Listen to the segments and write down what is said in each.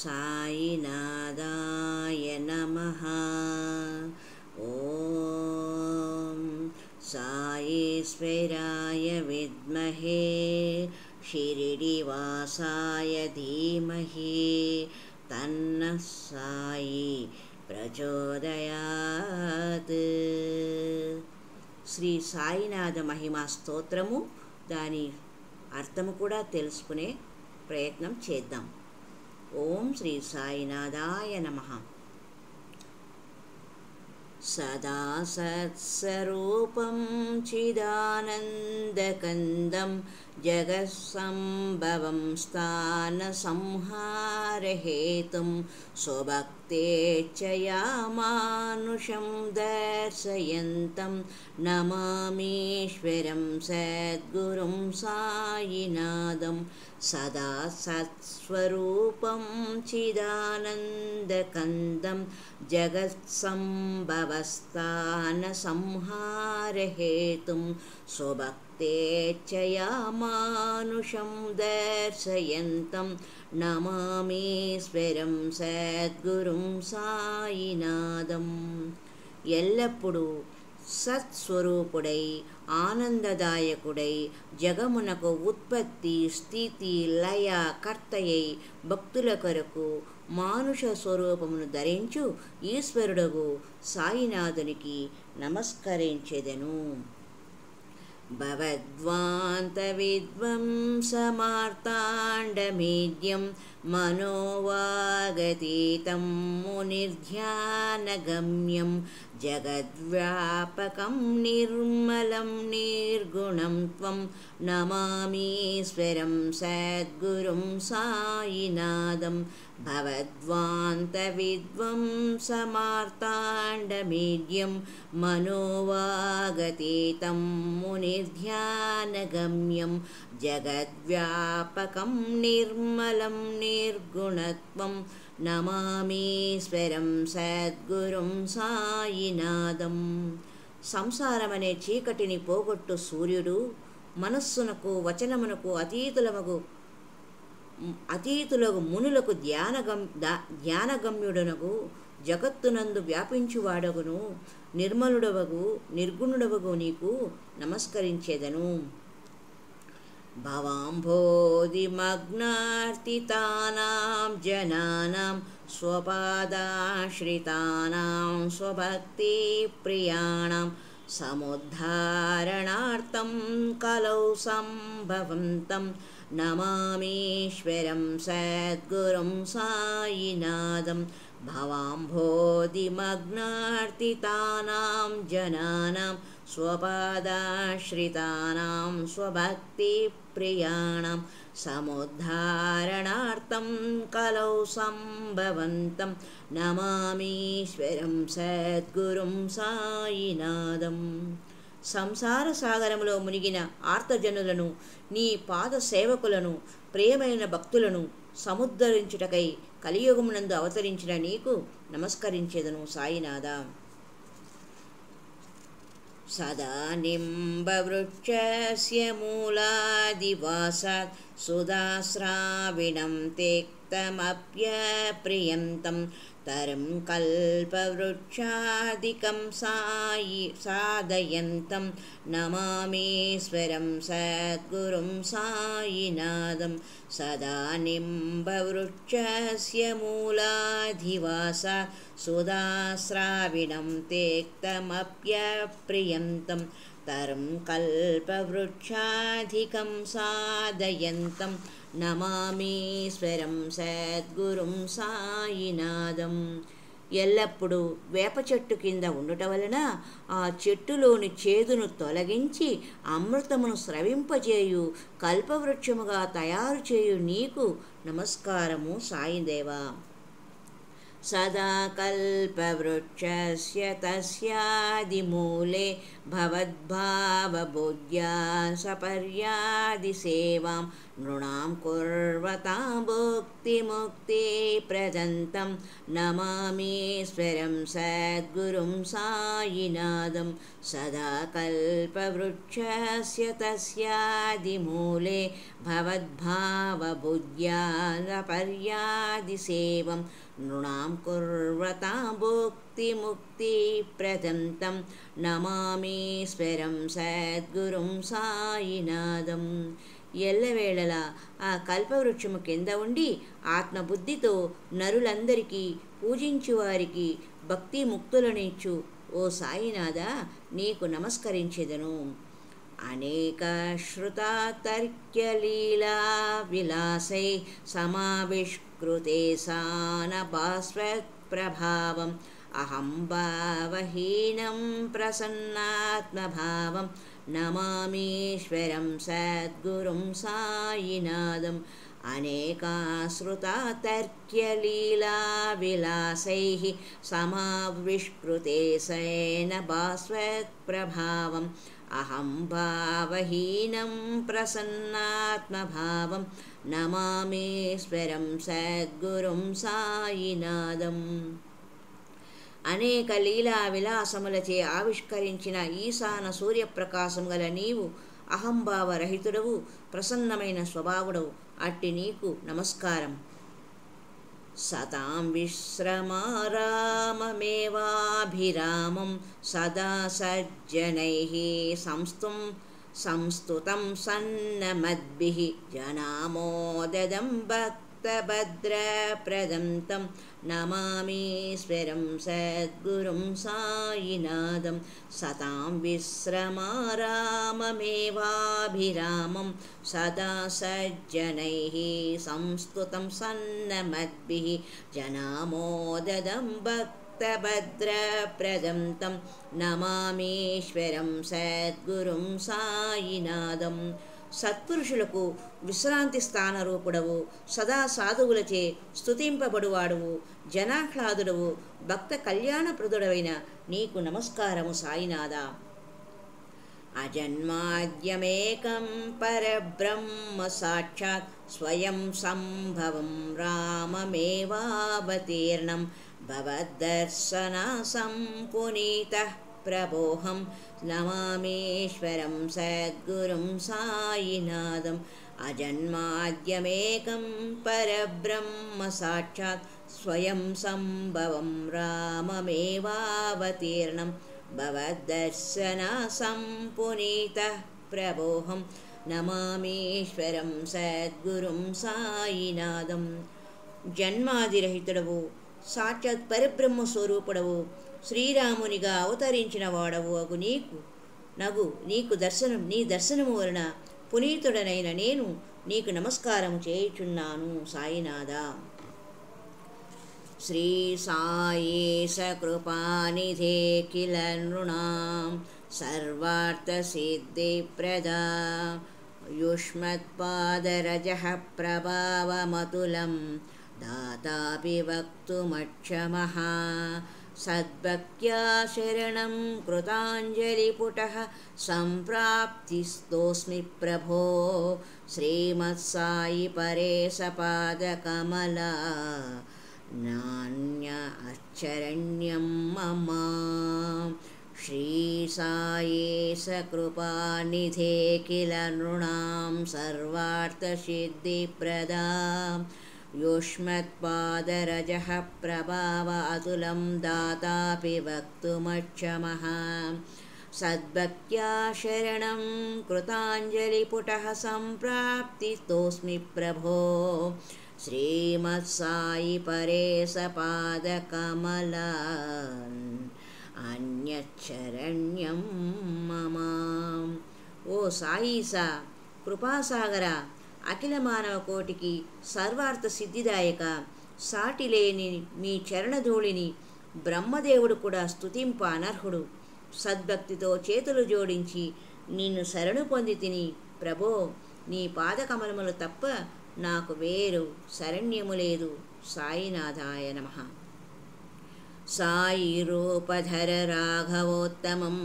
సాయినాథాయ నమః. ఓం సాయేశ్వరాయ విద్మహే షిరిడివాసాయ ధీమహి తన్నః సాయి ప్రచోదయాత్. శ్రీ సాయినాథ మహిమా స్తోత్రము, దాని అర్థము కూడా తెలుసుకునే ప్రయత్నం చేద్దాం. ఓం శ్రీ సాయినాథాయ నమః. సదా సత్స్వరూపం చిదానందకందం జగత్సంభవం స్థానసంహారహేతుం స్వభక్తేచ్ఛయామానుషం దర్శయంతం నమామీశ్వరం సద్గురుం సాయినాథం. సదా సత్స్వరూపం చిదానందకందం జగత్సంభవస్థానసంహారహేతుం స్వభక్తేచ్ఛయామానుషం దర్శయంతం నమామీశ్వరం సద్గురుం సాయినాథం. ఎల్లప్పుడూ సత్స్వరూపుడై ఆనందదాయకుడై జగమునకు ఉత్పత్తి స్థితి లయ కర్తయై భక్తుల కొరకు మానుష స్వరూపమును ధరించు ఈశ్వరుడగు సాయినాథునికి నమస్కరించెదను. భవద్వాంతవిద్వంసమార్తాండమీడ్యం మనోవాగతీతం మునిర్ధ్యానగమ్యం జగద్వ్యాపకం నిర్మలం నిర్గుణం త్వం నమామీశ్వరం సద్గురుం సాయినాథం. భవద్వాంతవిద్వంసమార్తాండమీడ్యం మనోవాగతీతం మునిర్ధ్యానగమ్యం జగద్వ్యాపకం నిర్మలం నిర్గుణత్వం నమామీశ్వరం సద్గురుం సాయినాథం. సంసారమనే చీకటిని పోగొట్టు సూర్యుడు, మనస్సునకు వచనమునకు అతీతులకు మునులకు ధ్యానగమ్యుడనగు జగత్తునందు వ్యాపించువాడగును నిర్మలుడవగు నిర్గుణుడవగు నీకు నమస్కరించెదను. భవాంభోధిమగ్నార్తితానాం జనానాం స్వపాదాశ్రితానాం స్వభక్తి ప్రియాణాం సముద్ధారణార్థం కలౌ సంభవంతం నమామీశ్వరం సద్గురుం సాయినాథం. భవాంభోధిమగ్నార్తితానాం జనానాం స్వపాదాశ్రితానాం స్వభక్తి ప్రియాణాం సముద్ధారణార్థం కలౌ సంభవంతం నమామీశ్వరం సద్గురుం సాయినాథం. సంసార సాగరములో మునిగిన ఆర్తజనులను, నీ పాద సేవకులను, ప్రియమైన భక్తులను సముద్ధరించుటకై కలియుగమునందు అవతరించిన నీకు నమస్కరించెదను సాయినాథ. సదా నింబవృక్షస్య మూలాదివాసాత్ సుధాశ్రావిణం తేక్తమప్యప్రియంతం తరం కల్పవృక్షాదికం సాధయంతం నమామీశ్వరం సద్గురుం సాయినాథం. సదా నింబవృక్షస్య మూలాధివాసాత్ సుధాశ్రావిణం తేక్తమప్యప్రియంతం తరం కల్పవృక్షాధికం సాధయంతం నమామీశ్వరం సద్గురుం సాయినాథం. ఎల్లప్పుడూ వేప చెట్టు కింద ఉండుట వలన ఆ చెట్టులోని చేదును తొలగించి అమృతమును స్రవింపజేయు కల్పవృక్షముగా తయారు చేయు నీకు నమస్కారము సాయిదేవా. సదా కల్పవృక్షస్య తస్యాదిమూలే भवद्भावबुद्ध्या सपर्यादिसेवां नृणां कुर्वतां भुक्तिमुक्तिप्रदन्तं नमामीश्वरं सद्गुरुं सायिनाथं सदा कल्पवृक्षस्य तस्यादिमूले भवद्भावबुद्ध्या सपर्यादिसेवं नृणां कुर्वतां भुक्तिमुक्तिप्रदन्तं నమామీశ్వరం సద్గురుం సాయినాథం. ఎల్లవేళలా ఆ కల్పవృక్షము కింద ఉండి ఆత్మబుద్ధితో నరులందరికీ పూజించువారికి భక్తి ముక్తులనిచ్చు ఓ సాయినాథ నీకు నమస్కరించెదను. అనేక శ్రుతాతర్క్యలీలా విలాసై సమావిష్కృతే సానభాస్వత్ప్రభావం అహం భావహీనం ప్రసన్నాత్మభావం నమామీశ్వరం సద్గురుం సాయినాథం. అనేకాశ్రుతాతర్క్యలీలా విలాసైః సమావిష్కృతే సేన భాస్వత్ప్రభావం అహం భావహీనం ప్రసన్నాత్మభావం నమామీశ్వరం సద్గురుం సాయినాథం. అనేక లీలా విలాసములచే ఆవిష్కరించిన ఈశాన సూర్యప్రకాశం గల నీవు అహంభావరహితుడవు, ప్రసన్నమైన స్వభావుడవు. అట్టి నీకు నమస్కారం. సతాం విశ్రమారామమేవాభిరామం సదా సజ్జనైః సంస్తుతం సన్నమద్భిః జనామోదదం భక్తభద్రప్రదంతం నమామీశ్వరం సద్గురుం సాయినాథం. సతాం విశ్రమారామమేవాభిరామం సదా సజ్జనైః సంస్తుతం సన్నమద్భిః జనామోదదం భక్తభద్రప్రదంతం నమామీశ్వరం సద్గురుం సాయినాథం. సత్పురుషులకు విశ్రాంతి స్థానరూపుడవు, సదా సాధువులచే స్తుతింపబడువాడువు, జనాహ్లాదుడవు, భక్త కళ్యాణప్రదుడవైన నీకు నమస్కారము సాయినాథ. అజన్మాద్యమేకం పరబ్రహ్మ సాక్షాత్ స్వయం సంభవం రామమేవావతీర్ణం భవద్దర్శనాసం పునీతః ప్రభోహం నమామీశ్వరం సద్గురుం సాయినాథం. అజన్మాద్యమేకం పరబ్రహ్మ సాక్షాత్ స్వయం సంభవం రామమేవావతీర్ణం భవద్దర్శనాసం పునీతః ప్రభోహం నమామీశ్వరం సద్గురుం సాయినాథం. జన్మాదిరహితుడవు, సాక్షాత్ పరబ్రహ్మ స్వరూపుడవు, శ్రీరామునిగా అవతరించిన వాడవు అగు నీకు నీ దర్శనము వలన పునీతుడనైన నేను నీకు నమస్కారం చేయుచున్నాను సాయినాథ. శ్రీ సాయేశ కృపానిధే కిల నృణాం సర్వార్థసిద్ధిప్రదా యుష్మత్పాదరజః ప్రభావమతులం దాతాపి వక్తుమక్షమః. సద్భక్త్యా శరణం కృతాంజలిపుటః సంప్రాప్తిస్తోస్మి ప్రభో శ్రీమత్సాయి పరేశ పాదకమలా నాన్య అచ్చరణ్యం మమ. శ్రీ సాయేశ కృపానిధే కిల నృణాం సర్వార్థసిద్ధిప్రదా యుష్మత్పాదరజః ప్రభావ అతులం దాతాపి వక్తుమక్షమః. సద్భక్త్యా శరణం కృతాంజలిపుటః సంప్రాప్తిస్తోస్మి ప్రభో శ్రీమత్సాయి పరేశ పాదకమలా అన్యచ్చరణ్యం మమ. ఓ సాయిసా, కృపాసాగర, అఖిల మానవ కోటికి సర్వార్థ సిద్ధిదాయక, సాటిలేని మీ చరణధూళిని బ్రహ్మదేవుడు కూడా స్తుతింప అనర్హుడు. సద్భక్తితో చేతులు జోడించి నిన్ను శరణు పొంది తిని ప్రభో, నీ పాదకమలములు తప్ప నాకు వేరు శరణ్యము లేదు. సాయినాథాయ నమః. సాయి రూపధర రాఘవోత్తమం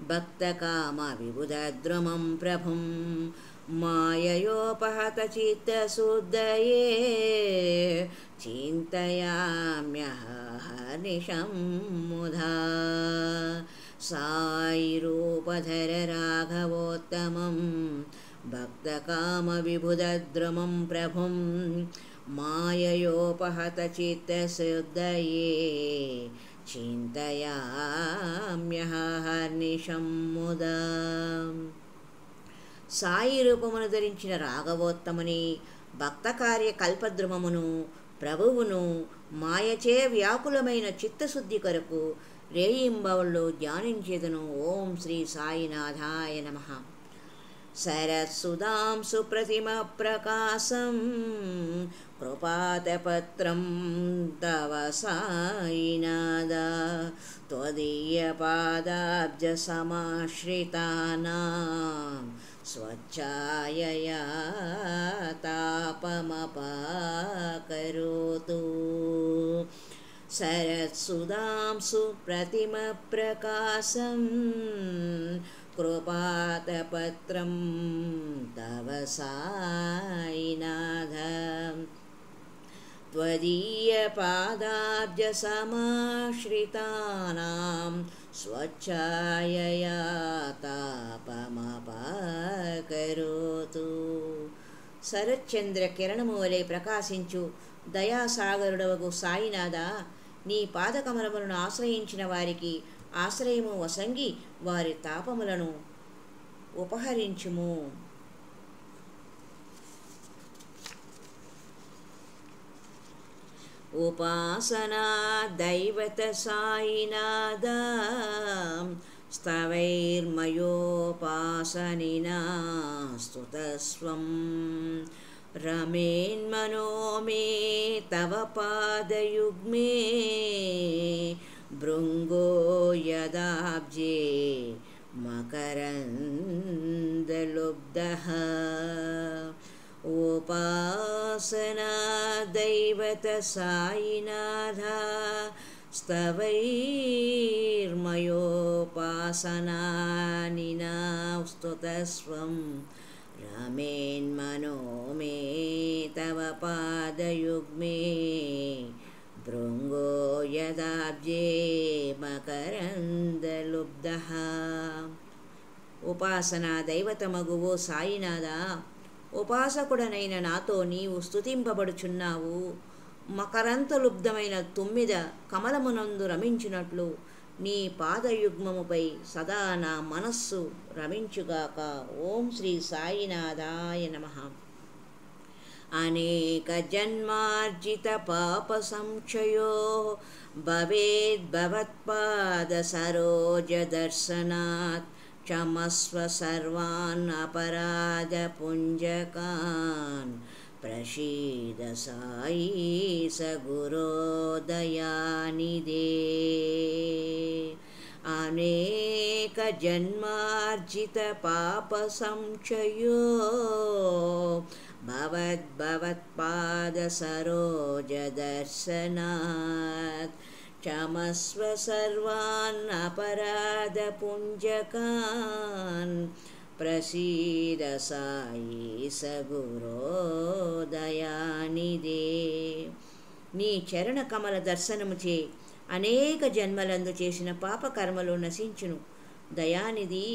भक्तकामविबुधद्रुमं प्रभुं माययोपहतचित्तशुद्धये चिन्तयाम्यहर्निशं मुधा सायिरूपधर राघवोत्तमं भक्तकामविबुधद्रुमं प्रभुं माययोपहतचित्तशुद्धये చింతయామ్యహర్నిశం ముదా. సాయి రూపమును ధరించిన రాఘవోత్తముని భక్త కార్య కల్పద్రుమమును ప్రభువును మాయచే వ్యాకులమైన చిత్తశుద్ధి కొరకు రేయింబవళ్ళు ధ్యానించేదను. ఓం శ్రీ సాయినాథాయ నమః. శరత్సుధాం సుప్రతిమ ప్రకాశం కృపాతపత్రం తవ సాయినాథ త్వదీయపాదాబ్జ సమాశ్రితానాం స్వచ్ఛాయయా తాపమపాకరోతు. శరత్సుధాం సుప్రతిమ ప్రకాశం కృపాతపత్రం తవ సాయినాథ త్వదీయపాదాబ్జ సమాశ్రితానాం స్వచ్ఛాయయా తాపమపాకరోతు. శరచ్చంద్ర కిరణము వలె ప్రకాశించు దయాసాగరుడవగు సాయినాథ, నీ పాదకమలములను ఆశ్రయించిన వారికి ఆశ్రయము వసంగి వారి తాపములను ఉపహరించుము. ఉపాసనా దైవత సాయినాథ స్తవైర్మయోపాసనినా స్తుతస్వం రమేన్మనో మే తవ పాదయుగ్మే భృంగో యదాబ్జే మకరందలుబ్ధః. ఉపాసనా దైవత సాయినాథ స్తవైర్మయోపాసనానినా స్తుతస్వం రమేన్మనో మే తవ పాదయుగ్మే భృంగో యదాబ్జే మకరందలుబ్ధః. ఉపాసనా దైవతమగువో సాయినాథ, ఉపాసకుడనైన నాతో నీవు స్తుతింపబడుచున్నావు. మకరంతలుబ్ధమైన తుమ్మిద కమలమునందు రమించినట్లు నీ పాదయుగ్మముపై సదా నా మనస్సు రమించుగాక. ఓం శ్రీ సాయినాథాయ నమః. అనేక జన్మార్జిత పాప సంక్షయో భవేద్భవత్పాద సరోజ దర్శనాత్ క్షమస్వ సర్వాన్ అపరాధ పుంజకాన్ ప్రసీద సాయి సగురో దయానిదే. అనేక జన్మార్జిత పాప సంక్షయో భవత్పాద సరోజ దర్శనాత్ క్షమస్వ సర్వాన్ అపరాధ పుంజకాన్ ప్రసీద సాయి సగురో దయానిదే. నీ చరణ కమల దర్శనముచే అనేక జన్మలందు చేసిన పాపకర్మలు నశించును. దయానిధి,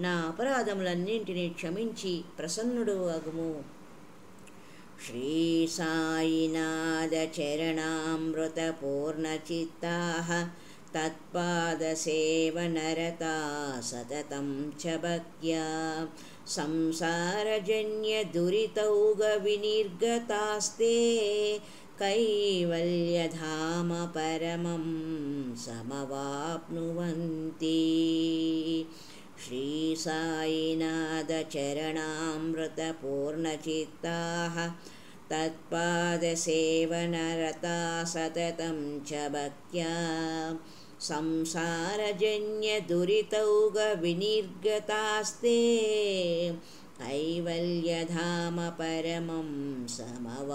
నా అపరాధములన్నింటినీ క్షమించి ప్రసన్నుడు అగుము. శ్రీ సాయినాథ చరణామృత పూర్ణచిత్తాః తత్పాద సేవనరతా సతతం చ భక్త్యా సంసారజన్య దురితౌగ వినిర్గతాస్తే కైవల్యధామ పరమం సమవాప్నువంతి. శ్రీ సాయినాథ చరణామృత పూర్ణచిత్తాః తత్పాద సేవనరతా సతతం చ భక్త్యా సంసారజన్య దురితౌగ వినిర్గతాస్తే కైవల్యధామ పరమం సమవాప్నువంతి.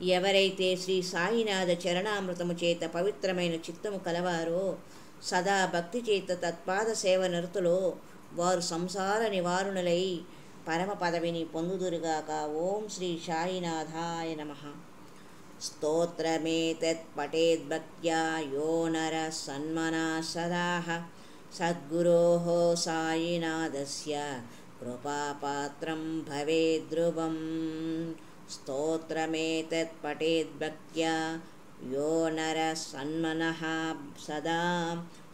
ఎవరైతే శ్రీ సాయినాథ చరణామృతము చేత పవిత్రమైన చిత్తము కలవారో, సదా భక్తి చేత తత్పాద సేవ నరుతులో, వారు సంసార నివారణలై పరమ పదవిని పొందుదురుగాక. ఓం శ్రీ సాయినాథాయ నమః. స్తోత్రమేతత్ పఠేద్భక్త్యా యో నర సన్మనా సదాః సద్గురోః సాయినాథస్య కృపాపాత్రం భవేద్ధ్రువం. స్తోత్రమేతత్ పఠేద్భక్త్యా యో నర సన్మనః సదా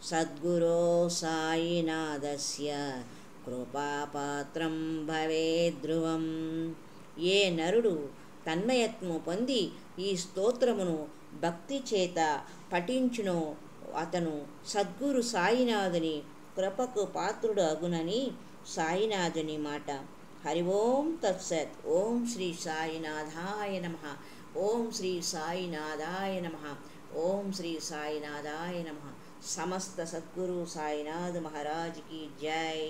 సద్గురోః సాయినాథస్య కృపాపాత్రం భవేద్ధ్రువం. ఏ నరుడు తన్మయత్వము పొంది ఈ స్తోత్రమును భక్తి చేత పఠించునో అతను సద్గురు సాయినాథుని కృపకు పాత్రుడు అగునని సాయినాథుని మాట. హరి ఓం తత్సత్. ఓం శ్రీ సాయినాథాయ నమః. ఓం శ్రీ సాయినాథాయ నమః. ఓం శ్రీ సాయినాథాయ నమః. సమస్త సద్గురు సాయినాథ్ మహారాజ్ की जय.